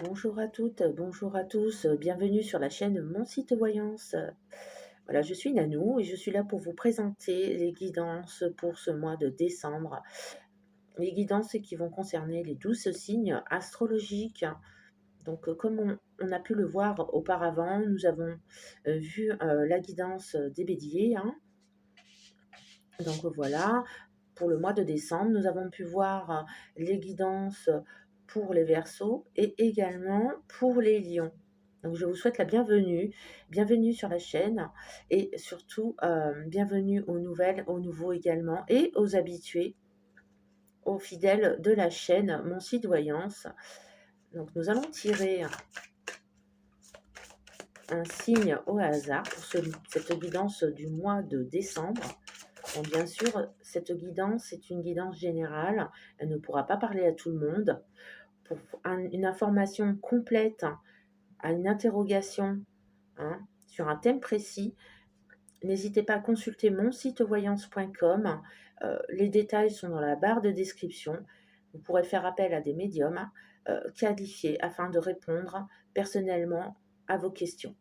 Bonjour à toutes, bonjour à tous, bienvenue sur la chaîne Mon Site Voyance. Voilà, je suis Nanou et je suis là pour vous présenter les guidances pour ce mois de décembre. Les guidances qui vont concerner les 12 signes astrologiques. Donc, comme on a pu le voir auparavant, nous avons vu la guidance des béliers, hein. Donc voilà, pour le mois de décembre, nous avons pu voir les guidances pour les Verseaux et également pour les Lions. Donc je vous souhaite la bienvenue, bienvenue sur la chaîne et surtout bienvenue aux nouvelles, aux nouveaux également et aux habitués, aux fidèles de la chaîne Mon Site Voyance. Donc nous allons tirer un signe au hasard pour cette guidance du mois de décembre. Bon, bien sûr, cette guidance est une guidance générale. Elle ne pourra pas parler à tout le monde. Pour une information complète à une interrogation, hein, sur un thème précis, n'hésitez pas à consulter mon site voyance.com. Les détails sont dans la barre de description. Vous pourrez faire appel à des médiums qualifiés afin de répondre personnellement à vos questions.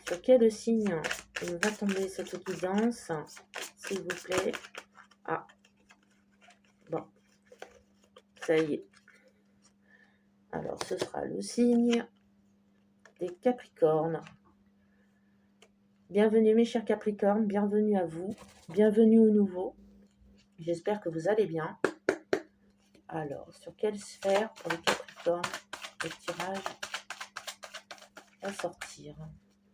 Sur quel signe va tomber cette guidance, s'il vous plaît? Ah, bon, ça y est. Alors, ce sera le signe des Capricornes. Bienvenue mes chers Capricornes, bienvenue à vous, bienvenue aux nouveaux. J'espère que vous allez bien. Alors, sur quelle sphère pour les Capricornes le tirage va sortir?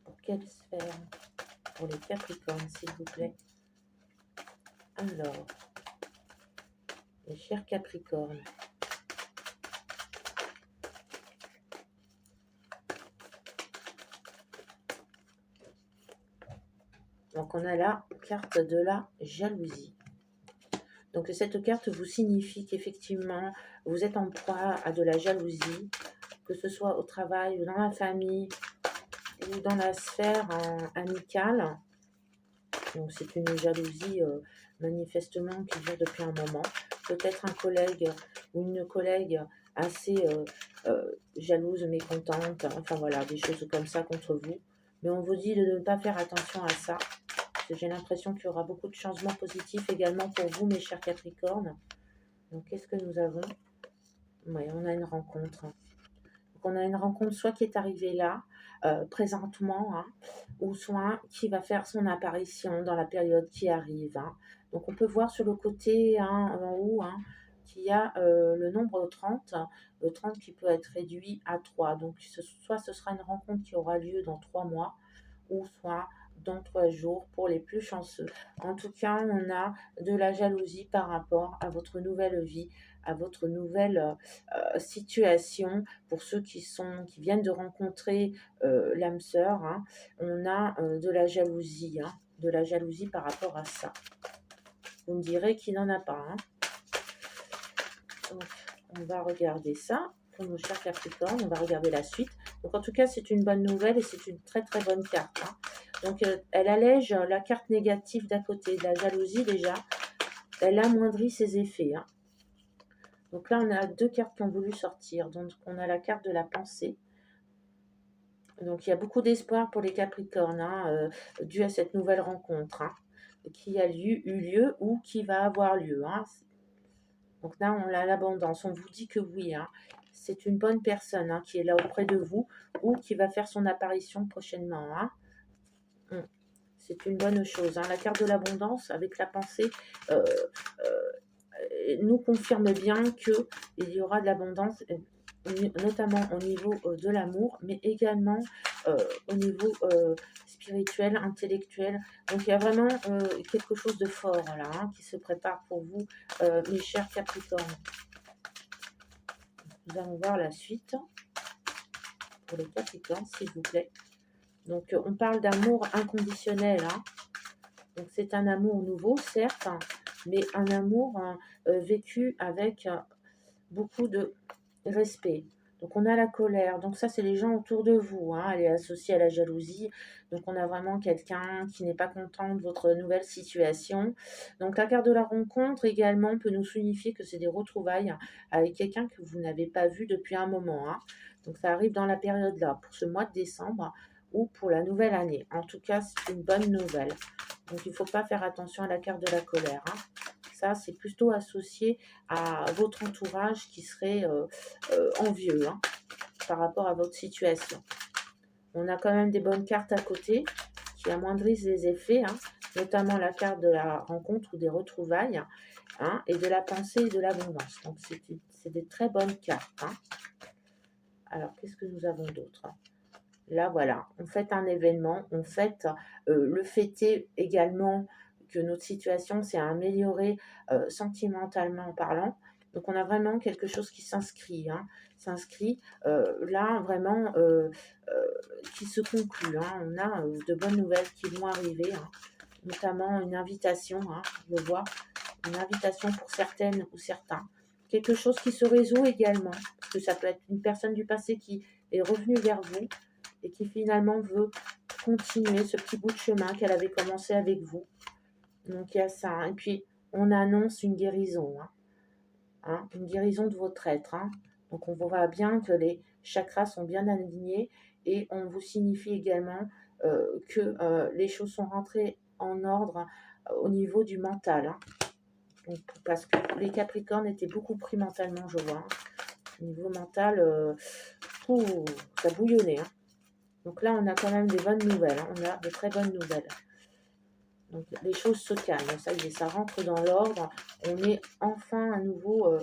Pour quelle sphère pour les Capricornes, s'il vous plaît? Alors, mes chers Capricornes, donc on a la carte de la jalousie. Donc cette carte vous signifie qu'effectivement, vous êtes en proie à de la jalousie, que ce soit au travail ou dans la famille ou dans la sphère amicale. Donc c'est une jalousie manifestement qui dure depuis un moment. Peut-être un collègue ou une collègue assez jalouse, mécontente, enfin voilà, des choses comme ça contre vous. Mais on vous dit de ne pas faire attention à ça. J'ai l'impression qu'il y aura beaucoup de changements positifs également pour vous, mes chers Capricornes. Donc, qu'est-ce que nous avons? Oui, on a une rencontre. Donc, on a une rencontre soit qui est arrivée là, présentement, hein, ou soit qui va faire son apparition dans la période qui arrive, hein. Donc, on peut voir sur le côté, hein, en haut, hein, qu'il y a le nombre 30, le 30 qui peut être réduit à 3. Donc, soit ce sera une rencontre qui aura lieu dans 3 mois, ou soit dans 3 jours pour les plus chanceux. En tout cas, on a de la jalousie par rapport à votre nouvelle vie, à votre nouvelle situation. Pour ceux qui viennent de rencontrer l'âme sœur, hein, on a de la jalousie, hein, de la jalousie par rapport à ça. Vous me direz qu'il n'en a pas, hein. Donc, on va regarder ça pour nos chers Capricornes. On va regarder la suite. Donc, en tout cas, c'est une bonne nouvelle et c'est une très très bonne carte, hein. Donc, elle allège la carte négative d'à côté, de la jalousie déjà. Elle amoindrit ses effets, hein. Donc là, on a 2 cartes qui ont voulu sortir. Donc, on a la carte de la pensée. Donc, il y a beaucoup d'espoir pour les Capricornes, hein, dû à cette nouvelle rencontre, hein, qui a eu lieu ou qui va avoir lieu, hein. Donc là, on a l'abondance. On vous dit que oui, hein, c'est une bonne personne, hein, qui est là auprès de vous ou qui va faire son apparition prochainement, hein. C'est une bonne chose, hein. La carte de l'abondance avec la pensée nous confirme bien qu'il y aura de l'abondance, notamment au niveau de l'amour, mais également au niveau spirituel, intellectuel. Donc il y a vraiment quelque chose de fort là, hein, qui se prépare pour vous, mes chers Capricornes. Nous allons voir la suite pour les Capricornes, s'il vous plaît. Donc on parle d'amour inconditionnel, hein. Donc c'est un amour nouveau, certes, hein, mais un amour vécu avec beaucoup de respect. Donc on a la colère, donc ça c'est les gens autour de vous, hein, elle est associée à la jalousie. Donc on a vraiment quelqu'un qui n'est pas content de votre nouvelle situation. Donc la carte de la rencontre également peut nous signifier que c'est des retrouvailles avec quelqu'un que vous n'avez pas vu depuis un moment, hein. Donc ça arrive dans la période là, pour ce mois de décembre ou pour la nouvelle année. En tout cas, c'est une bonne nouvelle. Donc il ne faut pas faire attention à la carte de la colère, hein. Ça, c'est plutôt associé à votre entourage qui serait envieux, hein, par rapport à votre situation. On a quand même des bonnes cartes à côté qui amoindrissent les effets, hein, notamment la carte de la rencontre ou des retrouvailles, hein, et de la pensée et de l'abondance. Donc, c'est des très bonnes cartes, hein. Alors, qu'est-ce que nous avons d'autre? Là, voilà, on fête un événement, on fête le fêter également que notre situation s'est améliorée sentimentalement parlant. Donc, on a vraiment quelque chose qui s'inscrit, hein, s'inscrit là vraiment qui se conclut, hein. On a de bonnes nouvelles qui vont arriver, hein, notamment une invitation, hein, je vois, une invitation pour certaines ou certains. Quelque chose qui se résout également, parce que ça peut être une personne du passé qui est revenue vers vous et qui finalement veut continuer ce petit bout de chemin qu'elle avait commencé avec vous. Donc il y a ça, hein. Et puis on annonce une guérison, hein, hein, une guérison de votre être, hein. Donc on voit bien que les chakras sont bien alignés et on vous signifie également que les choses sont rentrées en ordre au niveau du mental, hein. Donc, parce que les Capricornes étaient beaucoup pris mentalement, je vois, hein. Au niveau mental, ça bouillonnait, hein. Donc là, on a quand même des bonnes nouvelles, hein. On a de très bonnes nouvelles. Donc les choses se calment, ça y est, ça rentre dans l'ordre. On est enfin à nouveau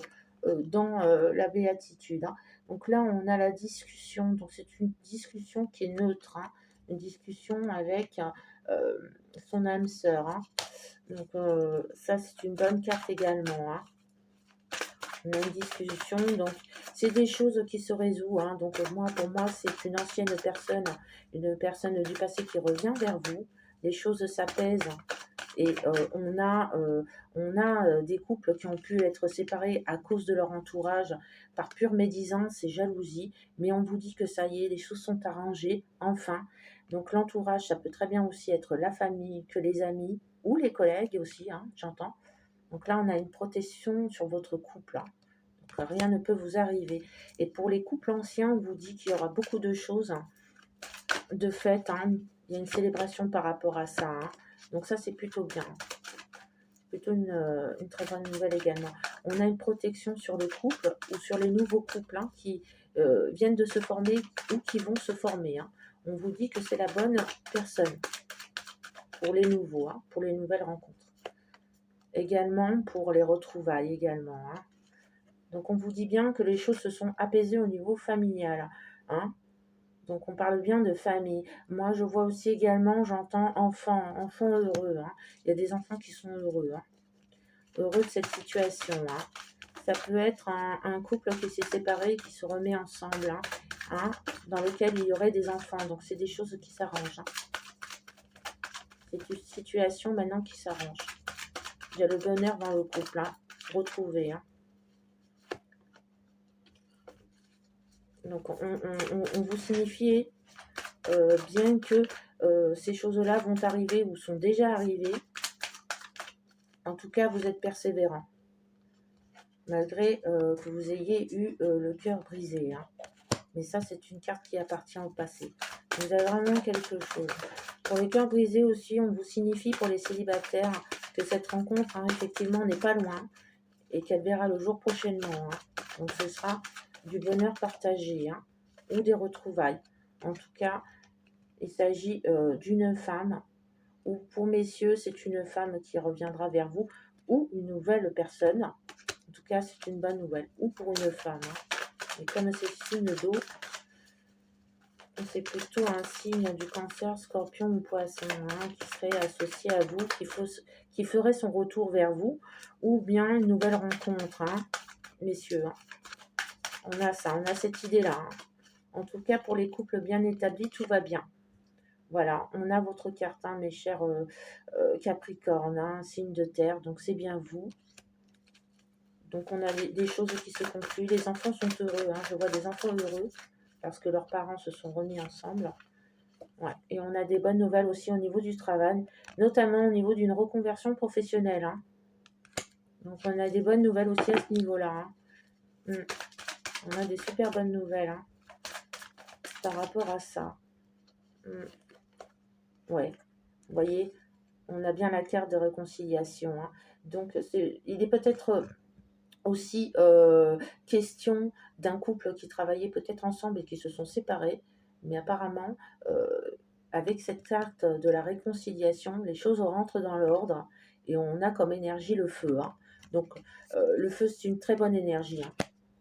dans la béatitude, hein. Donc là, on a la discussion. Donc c'est une discussion qui est neutre, hein. Une discussion avec son âme sœur, hein. Donc ça, c'est une bonne carte également, hein. On a une discussion, donc c'est des choses qui se résolvent, hein. Donc moi, pour moi, c'est une personne du passé qui revient vers vous. Les choses s'apaisent et on a des couples qui ont pu être séparés à cause de leur entourage par pure médisance et jalousie, mais on vous dit que ça y est, les choses sont arrangées, enfin. Donc l'entourage, ça peut très bien aussi être la famille, que les amis ou les collègues aussi, hein, j'entends. Donc là, on a une protection sur votre couple, hein. Donc rien ne peut vous arriver. Et pour les couples anciens, on vous dit qu'il y aura beaucoup de choses, hein, de fêtes, hein. Il y a une célébration par rapport à ça, hein. Donc ça, c'est plutôt bien. Plutôt une très bonne nouvelle également. On a une protection sur le couple ou sur les nouveaux couples, hein, qui viennent de se former ou qui vont se former, hein. On vous dit que c'est la bonne personne pour les nouveaux, hein, pour les nouvelles rencontres. Également pour les retrouvailles également, hein. Donc on vous dit bien que les choses se sont apaisées au niveau familial, hein. Donc on parle bien de famille. Moi je vois aussi également, j'entends enfants heureux, hein. Il y a des enfants qui sont heureux, hein, heureux de cette situation, hein. Ça peut être un couple qui s'est séparé et qui se remet ensemble, hein, hein, dans lequel il y aurait des enfants. Donc c'est des choses qui s'arrangent, hein. C'est une situation maintenant qui s'arrange. Il y a le bonheur dans le couple, hein, retrouvé, hein. Donc on vous signifie bien que ces choses-là vont arriver ou sont déjà arrivées. En tout cas, vous êtes persévérant, malgré que vous ayez eu le cœur brisé, hein. Mais ça, c'est une carte qui appartient au passé. Vous avez vraiment quelque chose. Pour les cœurs brisés aussi, on vous signifie pour les célibataires que cette rencontre, hein, effectivement, n'est pas loin et qu'elle verra le jour prochainement, hein. Donc ce sera du bonheur partagé, hein, ou des retrouvailles. En tout cas, il s'agit d'une femme, ou pour messieurs, c'est une femme qui reviendra vers vous, ou une nouvelle personne. En tout cas, c'est une bonne nouvelle, ou pour une femme, hein. Et comme c'est signe d'eau, c'est plutôt un signe du Cancer, Scorpion ou Poisson, hein, qui serait associé à vous, qui ferait son retour vers vous, ou bien une nouvelle rencontre, hein, messieurs, hein. On a ça, on a cette idée-là, hein. En tout cas, pour les couples bien établis, tout va bien. Voilà, on a votre carte, hein, mes chers Capricornes, hein, signe de terre, donc c'est bien vous. Donc on a des choses qui se concluent. Les enfants sont heureux, hein. Je vois des enfants heureux parce que leurs parents se sont remis ensemble. Ouais. Et on a des bonnes nouvelles aussi au niveau du travail, notamment au niveau d'une reconversion professionnelle, hein. Donc on a des bonnes nouvelles aussi à ce niveau-là, hein. On a des super bonnes nouvelles, hein, par rapport à ça. Ouais, vous voyez, on a bien la carte de réconciliation, hein. Donc il est peut-être aussi question d'un couple qui travaillait peut-être ensemble et qui se sont séparés, mais apparemment, avec cette carte de la réconciliation, les choses rentrent dans l'ordre et on a comme énergie le feu, hein. Donc le feu, c'est une très bonne énergie, hein.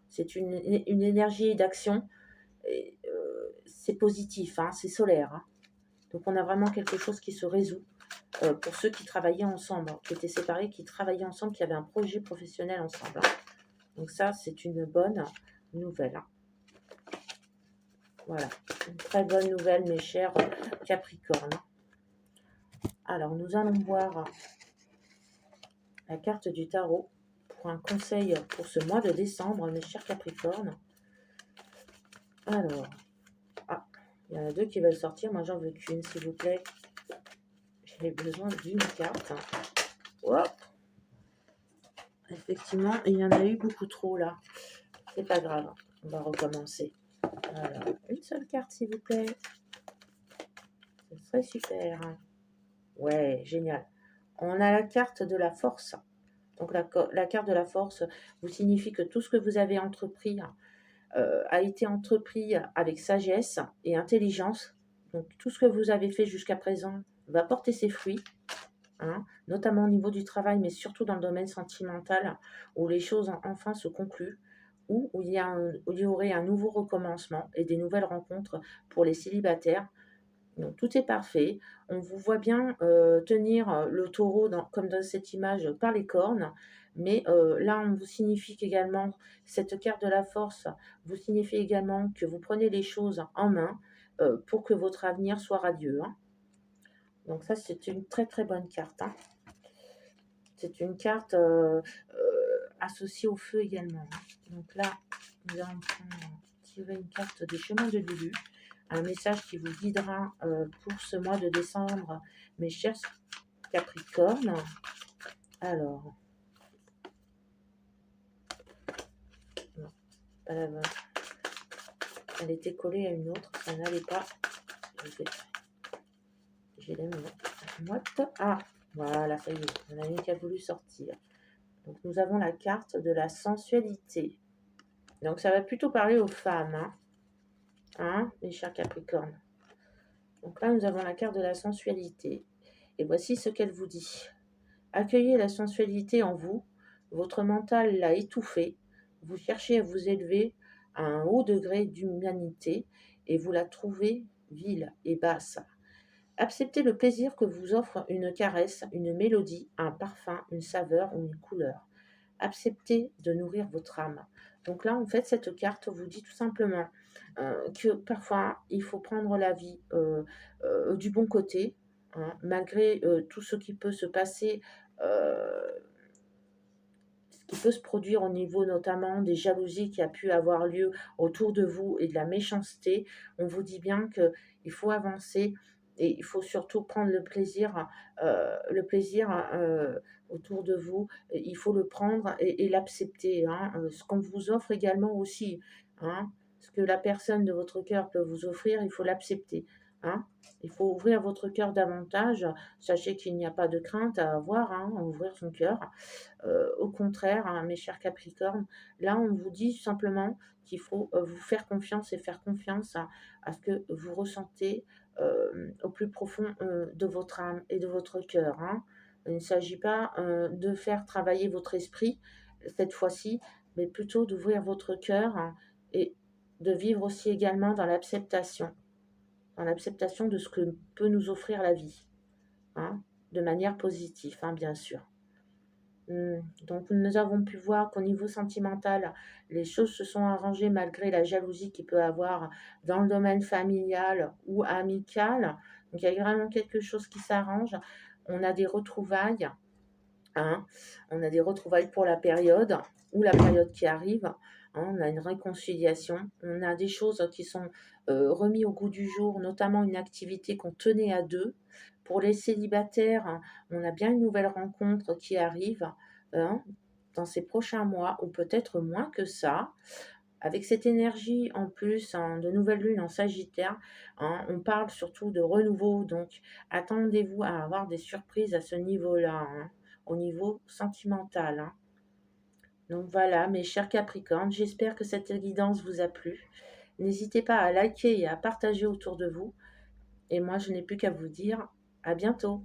C'est une énergie d'action, et c'est positif, hein, c'est solaire, hein. Donc on a vraiment quelque chose qui se résout pour ceux qui travaillaient ensemble, hein, qui étaient séparés, qui travaillaient ensemble, qui avaient un projet professionnel ensemble, hein. Donc ça, c'est une bonne nouvelle, hein. Voilà, une très bonne nouvelle, mes chers Capricornes. Alors, nous allons voir la carte du tarot pour un conseil pour ce mois de décembre, mes chers Capricornes. Alors, il y en a deux qui veulent sortir, moi j'en veux qu'une, s'il vous plaît. J'ai besoin d'une carte. Hop. Effectivement, il y en a eu beaucoup trop là. C'est pas grave, on va recommencer. Alors, une seule carte, s'il vous plaît. Ce serait super. Ouais, génial. On a la carte de la force. Donc la carte de la force vous signifie que tout ce que vous avez entrepris a été entrepris avec sagesse et intelligence. Donc tout ce que vous avez fait jusqu'à présent va porter ses fruits, hein, notamment au niveau du travail, mais surtout dans le domaine sentimental, où les choses enfin se concluent, où il y aurait un nouveau recommencement et des nouvelles rencontres pour les célibataires. Donc tout est parfait. On vous voit bien tenir le taureau, comme dans cette image, par les cornes. Mais là, on vous signifie qu'également, cette carte de la force vous signifie également que vous prenez les choses en main pour que votre avenir soit radieux, hein. Donc ça, c'est une très très bonne carte, hein. C'est une carte associée au feu également, hein. Donc là, nous allons tirer une carte des chemins de Lulu. Un message qui vous guidera pour ce mois de décembre, mes chers Capricornes. Alors, non, pas la bonne. Elle était collée à une autre, ça n'allait pas. J'ai la moite. Ah, voilà, ça y est, il y en a une qui a voulu sortir. Donc, nous avons la carte de la sensualité. Donc, ça va plutôt parler aux femmes, hein, mes chers Capricornes. Donc là, nous avons la carte de la sensualité. Et voici ce qu'elle vous dit. Accueillez la sensualité en vous. Votre mental l'a étouffée. Vous cherchez à vous élever à un haut degré d'humanité et vous la trouvez vile et basse. Acceptez le plaisir que vous offre une caresse, une mélodie, un parfum, une saveur ou une couleur. Acceptez de nourrir votre âme. Donc là, en fait, cette carte vous dit tout simplement que parfois, il faut prendre la vie du bon côté, hein, malgré tout ce qui peut se passer, ce qui peut se produire au niveau notamment des jalousies qui a pu avoir lieu autour de vous et de la méchanceté. On vous dit bien qu'il faut avancer et il faut surtout prendre le plaisir autour de vous. Il faut le prendre et l'accepter, hein. Ce qu'on vous offre également aussi, hein, ce que la personne de votre cœur peut vous offrir, il faut l'accepter, hein. Il faut ouvrir votre cœur davantage. Sachez qu'il n'y a pas de crainte à avoir, hein, à ouvrir son cœur. Au contraire, hein, mes chers Capricornes, là, on vous dit simplement qu'il faut vous faire confiance et faire confiance à ce que vous ressentez au plus profond de votre âme et de votre cœur, hein. Il ne s'agit pas de faire travailler votre esprit cette fois-ci, mais plutôt d'ouvrir votre cœur, hein, et de vivre aussi également dans l'acceptation de ce que peut nous offrir la vie, hein, de manière positive, hein, bien sûr. Donc nous avons pu voir qu'au niveau sentimental, les choses se sont arrangées malgré la jalousie qu'il peut avoir dans le domaine familial ou amical. Donc il y a vraiment quelque chose qui s'arrange. On a des retrouvailles, hein. On a des retrouvailles pour la période ou la période qui arrive, hein. On a une réconciliation, on a des choses qui sont remis au goût du jour, notamment une activité qu'on tenait à deux. Pour les célibataires, hein, on a bien une nouvelle rencontre qui arrive, hein, dans ces prochains mois, ou peut-être moins que ça. Avec cette énergie en plus, hein, de nouvelle lune en Sagittaire, hein, on parle surtout de renouveau, donc attendez-vous à avoir des surprises à ce niveau-là, hein, au niveau sentimental, hein. Donc voilà, mes chers Capricornes, j'espère que cette guidance vous a plu. N'hésitez pas à liker et à partager autour de vous. Et moi, je n'ai plus qu'à vous dire à bientôt.